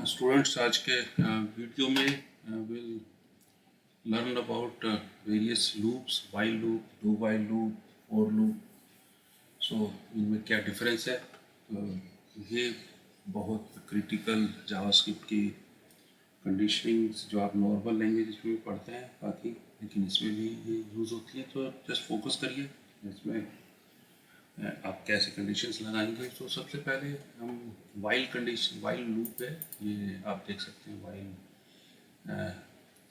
Students आज के video में will learn about various loops, while loop, do while loop, for loop. So इनमें क्या डिफरेंस है। ये बहुत क्रिटिकल जावास्क्रिप्ट की कंडीशनिंग्स जो आप नॉर्मल लैंग्वेज में पढ़ते हैं बाकी, लेकिन इसमें भी ये यूज़ होती है। तो जस्ट फोकस करिए इसमें आप कैसे कंडीशंस लगाएंगे। तो सबसे पहले हम वाइल कंडीशन, वाइल लूप है ये आप देख सकते हैं। वाइल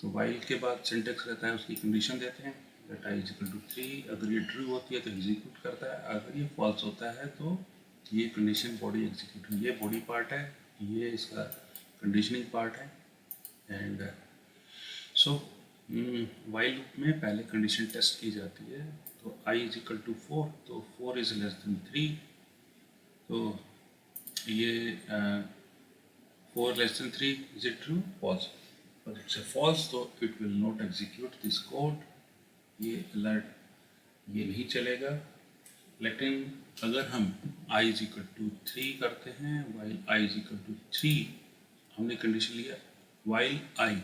तो वाइल के बाद सिंटेक्स रहता है, उसकी कंडीशन देते हैं that I is equal to 3। अगर ये ट्रू होती है तो एग्जीक्यूट करता है, अगर ये फॉल्स होता है तो ये कंडीशन बॉडी एग्जीक्यूट हुई। ये बॉडी पार्ट है, ये इसका कंडीशनिंग पार्ट है। एंड सो वाइल लूप में पहले कंडीशन टेस्ट की जाती है। तो i इज इक्वल टू 4, तो 4 इज लेस देन 3। तो ये 4 less than 3, is it true? False. But it's a false, तो it will not execute this code। ये अलर्ट ये नहीं चलेगा। लेकिन अगर हम i इज इक्वल टू 3 करते हैं, while i is equal to 3 हमने कंडीशन लिया while i,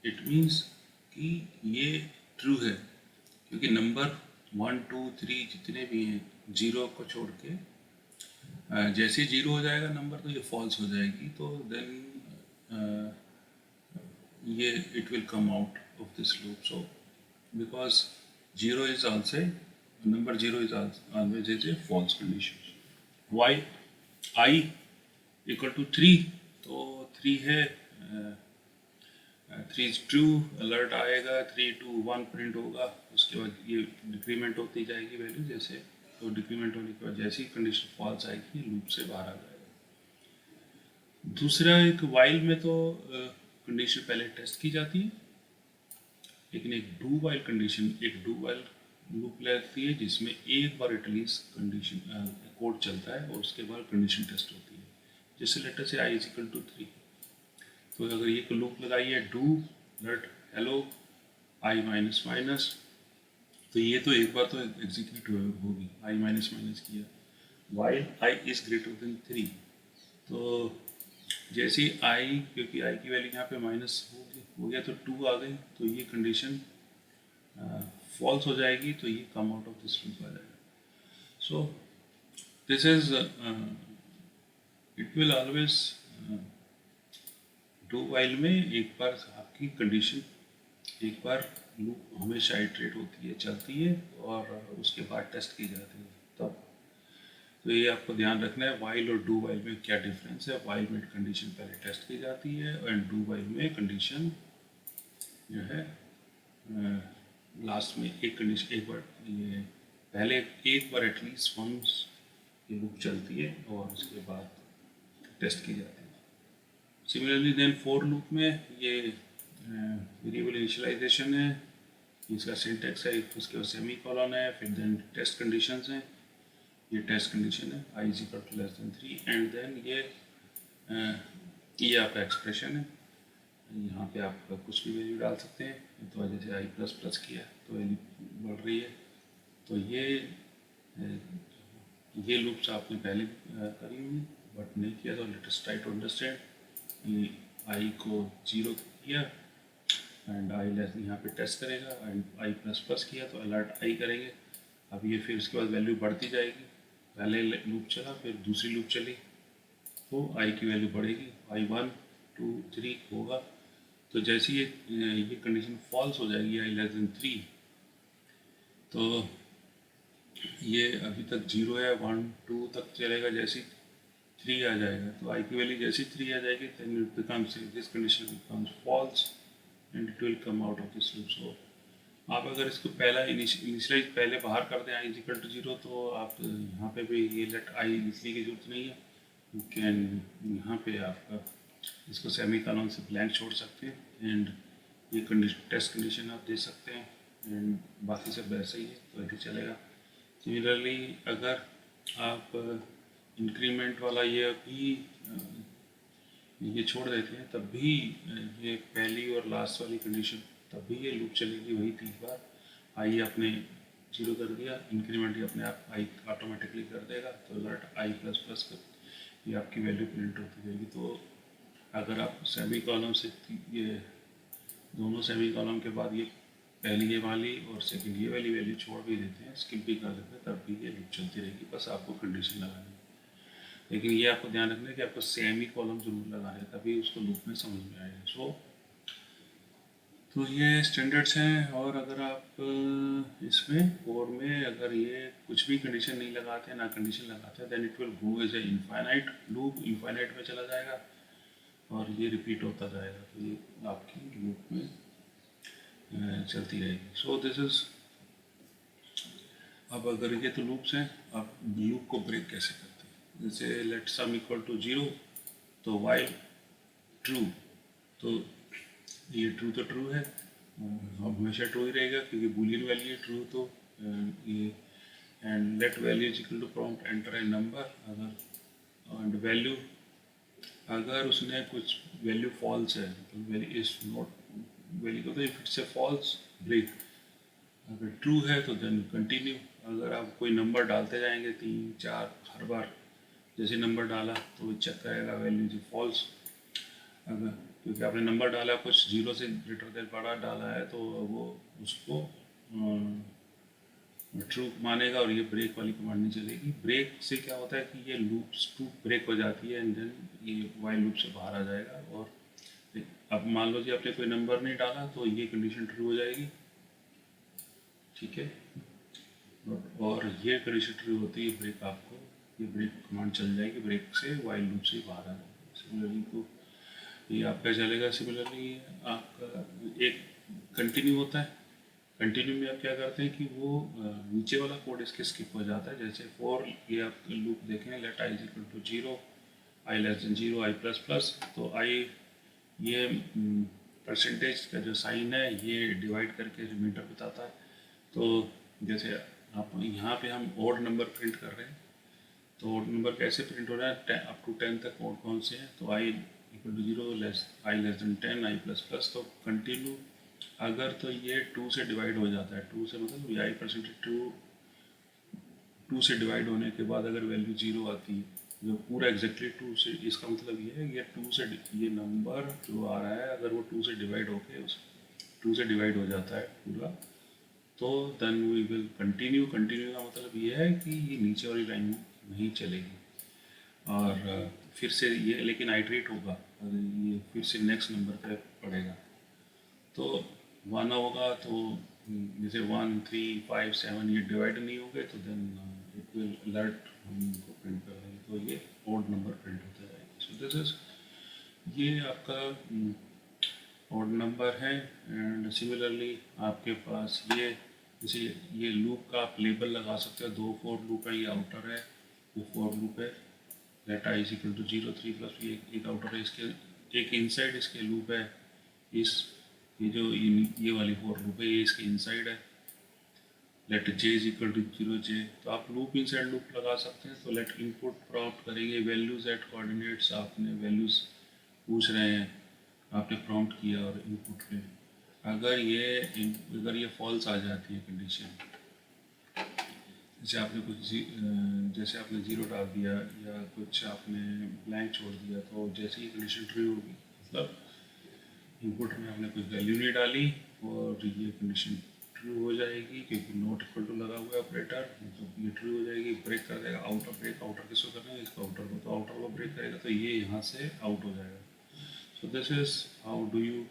इट मीन्स कि ये ट्रू है, क्योंकि नंबर 1 2 3 जितने भी हैं, 0 को छोड़ के जैसे 0 हो जाएगा नंबर तो ये फॉल्स हो जाएगी। तो देन ये it will come out of this loop। So because 0 is also number 0 is always is a false condition। Why I equal to 3, तो 3 है, 3 is true, अलर्ट आएगा, 3 2 1 प्रिंट होगा। उसके बाद ये डिक्रीमेंट होती जाएगी वैल्यू जैसे, तो डिक्रीमेंट होने के बाद जैसे ही कंडीशन फॉल्स आएगी लूप से बाहर आ जाएगा। दूसरा एक वाइल में तो कंडीशन पहले टेस्ट की जाती है, लेकिन एक डू वाइल कंडीशन, एक डू वाइल लूप लगती है जिसमें एक बार एटलीस्ट कंडीशन कोड चलता है और उसके बाद कंडीशन टेस्ट होती है। जैसे लेटर से i इज इक्वल टू 3, तो अगर ये लूप लगाई है do let hello i minus minus, तो ये तो एक बार तो एग्जीक्यूट होगी, i माइनस माइनस किया, while i is greater than 3। तो जैसे ही i, क्योंकि i की वैल्यू यहाँ पे माइनस हो गया तो 2 आ गई, तो ये कंडीशन फॉल्स हो जाएगी, तो ये come out of this loop आ जाएगा। So this is it will always do while में एक बार आपकी कंडीशन, एक बार लूप हमेशा इटरेट होती है, चलती है, और उसके बाद टेस्ट की जाती है तब। तो ये आपको ध्यान रखना है वाइल और डू वाइल में क्या डिफरेंस है। वाइल में कंडीशन पहले टेस्ट की जाती है एंड डू वाइल में कंडीशन जो है लास्ट में एक कंडीशन, एक बार ये पहले एक बार एटलीस्ट वंस ये लूप चलती है और उसके बाद टेस्ट की जाती है। सिमिलरली देन फॉर लूप में ये वेरिएबल इनिशियलाइजेशन है, इसका सिंटेक्स है, उसके बाद सेमी कॉलन है, फिर देन टेस्ट कंडीशंस हैं। ये टेस्ट कंडीशन है i is equal to less than 3, and then ये आपका एक्सप्रेशन है। यहाँ पे आप कुछ भी वैल्यू डाल सकते हैं। तो जैसे i प्लस प्लस किया तो वैल्यू बढ़ रही है। तो ये लूप्स आपने पहले करी हुई, बट नहीं किया तो let us try to understand. ये i को 0 किया एंड i लेस, यहाँ पे टेस्ट करेगा, एंड i प्लस प्लस किया तो अलर्ट i करेंगे। अब ये फिर उसके बाद वैल्यू बढ़ती जाएगी, पहले लूप चला फिर दूसरी लूप चली, तो i की वैल्यू बढ़ेगी, i 1 2 3 होगा। तो जैसे ये कंडीशन फॉल्स हो जाएगी i लेस देन 3, तो ये अभी तक 0 है, 1 2 तक चलेगा, जैसे 3 आ जाएगा तो i की वैल्यू जैसे 3 आ जाएगी then it becomes, this condition becomes false and it will come out of this loop. So आप अगर इसको पहला इनिशियलाइज पहले बाहर कर दें i इज इक्वल टू 0, तो आप यहाँ पे भी ये लेट i लिखने की जरूरत नहीं है। यू कैन यहाँ पे आप इसको सेमी कॉलन से ब्लैंक छोड़ सकते हैं एंड ये टेस्ट कंडीशन आप दे सकते हैं, एंड बाकी सब वैसा ही है तो ऐसे चलेगा। सिमिलरली अगर आप इंक्रीमेंट वाला ये भी ये छोड़ देते हैं तब भी ये पहली और लास्ट वाली कंडीशन तब भी ये लूप चलेगी वही 3 बार। आई आपने 0 कर दिया, इंक्रीमेंट अपने आप आई ऑटोमेटिकली कर देगा, तो अलर्ट i प्लस प्लस कर ये आपकी वैल्यू प्रिंट होती जाएगी। तो अगर आप सेमी कॉलम से ये दोनों सेमी कॉलम के बाद ये पहली ये वाली और सेकंड ये वाली वैल्यू छोड़ भी देते हैं, स्किप भी कर देते हैं, तब भी ये लूप चलती रहेगी, बस आपको कंडीशन लगानी है। लेकिन ये आपको ध्यान रखना है कि आपको सेमी कॉलम जरूर लगाना है, तभी उसको लूप में समझ में आएगा। तो ये स्टैंडर्ड्स हैं। और अगर आप इसमें कोर में अगर ये कुछ भी कंडीशन नहीं लगाते हैं, ना कंडीशन लगाते हैं, then it will go as a infinite loop, infinite में चला जाएगा और ये रिपीट होता जाएगा, तो ये आपकी लूप में चलती रहेगी। सो दिस इज, अब अगर ये तो लूप्स हैं, आप लूप को ब्रेक कैसे करते हैं? जैसे लेट सम इक्वल टू 0, तो वाइल ट्रू, तो ये ट्रू तो ट्रू है, हमेशा ट्रू ही रहेगा क्योंकि बूलियन वैल्यू है ट्रू, तो ये and let value is equal to prompt enter a number, अगर एंड वैल्यू अगर उसने कुछ वैल्यू फॉल्स है तो वैल्यू इज नॉट वैल्यू को, तो if it's a false break, अगर ट्रू है तो देन कंटिन्यू। अगर आप कोई नंबर डालते जाएंगे 3 4 हर बार जैसे नंबर डाला तो वो चेक करेगा वैल्यू इज फॉल्स, अगर क्योंकि आपने नंबर डाला कुछ 0 से ग्रेटर देन बड़ा डाला है तो वो उसको ट्रू मानेगा और ये ब्रेक वाली कमांड नहीं चलेगी। ब्रेक से क्या होता है कि ये लूप टू ब्रेक हो जाती है एंड देन ये वाइल लूप से बाहर आ जाएगा। और अब मान लो जी आपने कोई नंबर नहीं डाला तो ये कंडीशन ट्रू हो जाएगी, ठीक है, और ये कंडीशन ट्रू होती है ब्रेक, आपको ये ब्रेक कमांड चल जाएगी, ब्रेक से वाइल लूप से बाहर आ जाएगा। सिमिलरली तो ये आपका चलेगा। सिमिलरली आपका एक कंटिन्यू होता है, कंटिन्यू में आप क्या करते हैं कि वो नीचे वाला कोड इसके स्किप हो जाता है। जैसे फॉर ये आप लूप देखें, let I is equal to 0, I less than 0, I plus plus, तो आई ये परसेंटेज का जो साइन है ये डिवाइड करके रिमाइंडर बताता है। तो जैसे आप यहाँ पे हम ऑड नंबर प्रिंट कर रहे हैं, तो ऑड नंबर कैसे प्रिंट हो रहा है, अप टू 10 तक ऑड कौन से हैं, तो I equal to 0, I less than 10, I plus plus, तो कंटिन्यू अगर तो ये 2 से डिवाइड हो जाता है, 2 से मतलब आई परसेंटेज 2 से डिवाइड होने के बाद अगर वैल्यू 0 आती है, जो पूरा एग्जैक्टली 2 से, इसका मतलब ये है ये 2 से ये नंबर जो आ रहा है अगर वो 2 से डिवाइड होके उस 2 से डिवाइड हो जाता है पूरा, तो then we will continue. Continue का मतलब ये है कि ये नीचे वाली लाइन नहीं चलेगी और फिर से ये लेकिन आइट्रेट होगा, ये फिर से नेक्स्ट नंबर पे पड़ेगा। तो 1 होगा तो जैसे 1 3 5 7 ये डिवाइड नहीं होंगे तो देन इट विल अलर्ट हम इनको प्रिंट कर देंगे, तो ये ऑड नंबर प्रिंट होता जाएगा। सो दिस इज ये आपका ऑड नंबर है। एंड सिमिलरली आपके पास ये जैसे ये लूप का आप लेबल लगा सकते हो, 2 फॉर लूप है, ये आउटर है, ये फॉर लूप है, let I is equal to 0 3 plus एक आउटर है, इसके एक इनसाइड इसके लूप है, इस ये जो ये वाली फॉर लूप है ये इसके इनसाइड है, let J is equal to 0 J, तो आप लूप इनसाइड लूप लगा सकते हैं। तो लेट इनपुट प्रॉम्प्ट करेंगे वैल्यूज एट कोऑर्डिनेट्स, आपने वैल्यूज पूछ रहे हैं, आपने प्रॉम्प्ट किया और इनपुट पे अगर ये फॉल्स आ जाती है कंडीशन, जैसे आपने कुछ जैसे आपने 0 डाल दिया या कुछ आपने ब्लैंक छोड़ दिया, तो जैसे ही कंडीशन ट्रू होगी मतलब इनपुट में आपने कोई वैल्यू नहीं डाली और ये कंडीशन ट्रू हो जाएगी क्योंकि नॉट इक्वल टू लगा हुआ है ऑपरेटर, मतलब ये ट्रू हो जाएगी, ब्रेक कर देगा। आउटर ब्रेक, आउटर किसको करना है, इसको आउटर को, तो आउटर को ब्रेक करेगा तो ये यहाँ से आउट हो जाएगा। So this is how do you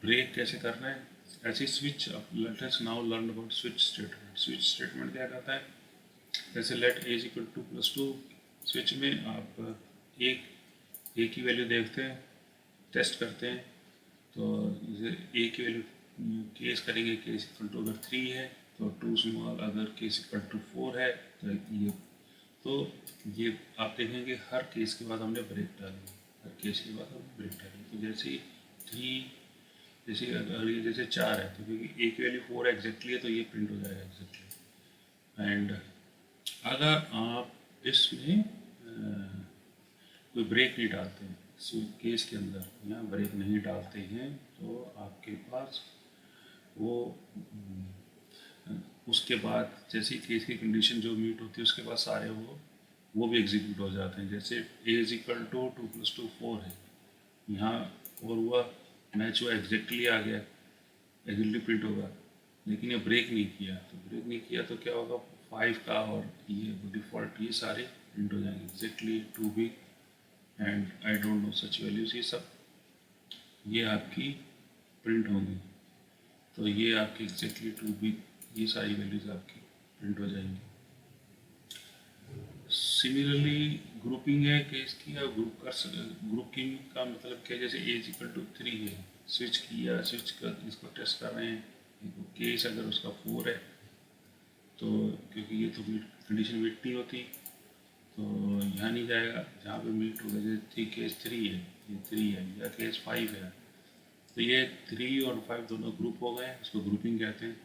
break कैसे करना है। ऐसे switch, let us now learn about switch statement. Switch statement क्या करता है, जैसे let as equal to plus 2, switch में आप एक ही वैल्यू देखते हैं, टेस्ट करते हैं, तो ए की वैल्यू केस करेंगे, केस इक्वल टू अगर 3 है तो 2 स्मॉल, अगर केस इक्वल टू 4 है तो ये आप देखेंगे हर केस के बाद हमने ब्रेक डाली, हर केस के बाद हमने ब्रेक डाली। तो जैसे ही 3 जैसे अगर ये जैसे 4 है तो क्योंकि ए की वैल्यू 4 एग्जैक्टली है तो ये प्रिंट हो जाएगा एग्जैक्टली। एंड अगर आप इसमें कोई ब्रेक नहीं डालते हैं केस के अंदर या ब्रेक नहीं डालते हैं तो आपके पास वो उसके बाद जैसे केस की कंडीशन जो मीट होती है उसके बाद सारे वो भी एग्जीक्यूट हो जाते हैं। जैसे ए इज इक्वल टू 2 + 2 4 है यहाँ और हुआ, मैच हुआ, एग्जैक्टली आ गया, एग्जैक्टली प्रिंट होगा। लेकिन ये ब्रेक नहीं किया, तो ब्रेक नहीं किया तो क्या होगा, 5 का और ये डिफ़ॉल्ट ये सारे प्रिंट हो जाएंगे, exactly too big and I don't know such values, ये सब ये आपकी प्रिंट होंगी। तो ये आपकी एग्जैक्टली टू बिग, ये सारी वैल्यूज आपकी प्रिंट हो जाएंगी। सिमिलरली ग्रुपिंग है कि इसकी, या ग्रुपिंग का मतलब क्या, जैसे एज इक्वल टू 3 है, स्विच किया, स्विच कर इसको टेस्ट कर रहे हैं, केस अगर उसका 4 है तो, क्योंकि ये तो कंडीशन मीट नहीं होती तो यहाँ नहीं जाएगा, जहाँ पे मीट होगा, जैसे केस 3 है, ये 3 है, या केस 5 है, तो ये 3 और 5 दोनों ग्रुप हो गए, इसको ग्रुपिंग कहते हैं।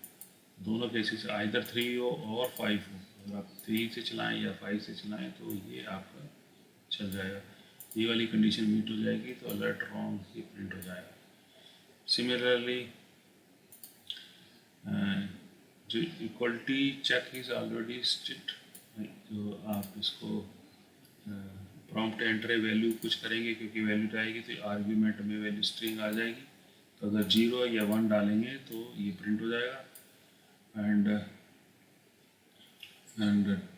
दोनों केसेस आइदर 3 हो और 5 हो, अगर आप 3 से चलाएं या 5 से चलाएं तो ये आपका चल जाएगा। ये वाली कंडीशन मीट हो जाएगी तो अलर्ट रॉन्ग ये प्रिंट हो जाएगा। सिमिलरली जो equality check is already strict, जो आप इसको प्रॉम्प्ट एंटर वैल्यू कुछ करेंगे, क्योंकि वैल्यू आएगी तो आर्ग्यूमेंट में वैल्यू स्ट्रिंग आ जाएगी, तो अगर 0 या 1 डालेंगे तो ये प्रिंट हो जाएगा, एंड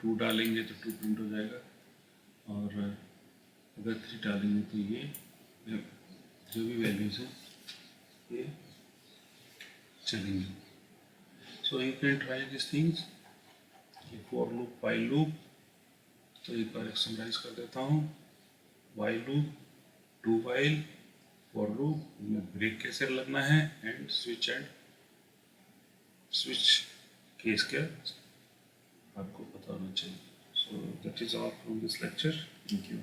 2 डालेंगे तो 2 प्रिंट हो जाएगा, और अगर 3 डालेंगे तो ये जो भी वैल्यूज हैं ये चलेंगी। So you can try this things. ये फॉर लूप, वाइल लूप, तो एक बार समराइज कर देता हूँ। While loop, do while, for loop में ब्रेक कैसे लगना है, एंड स्विच केस क्या आपको पता होना चाहिए। So that is all from this lecture. Thank you.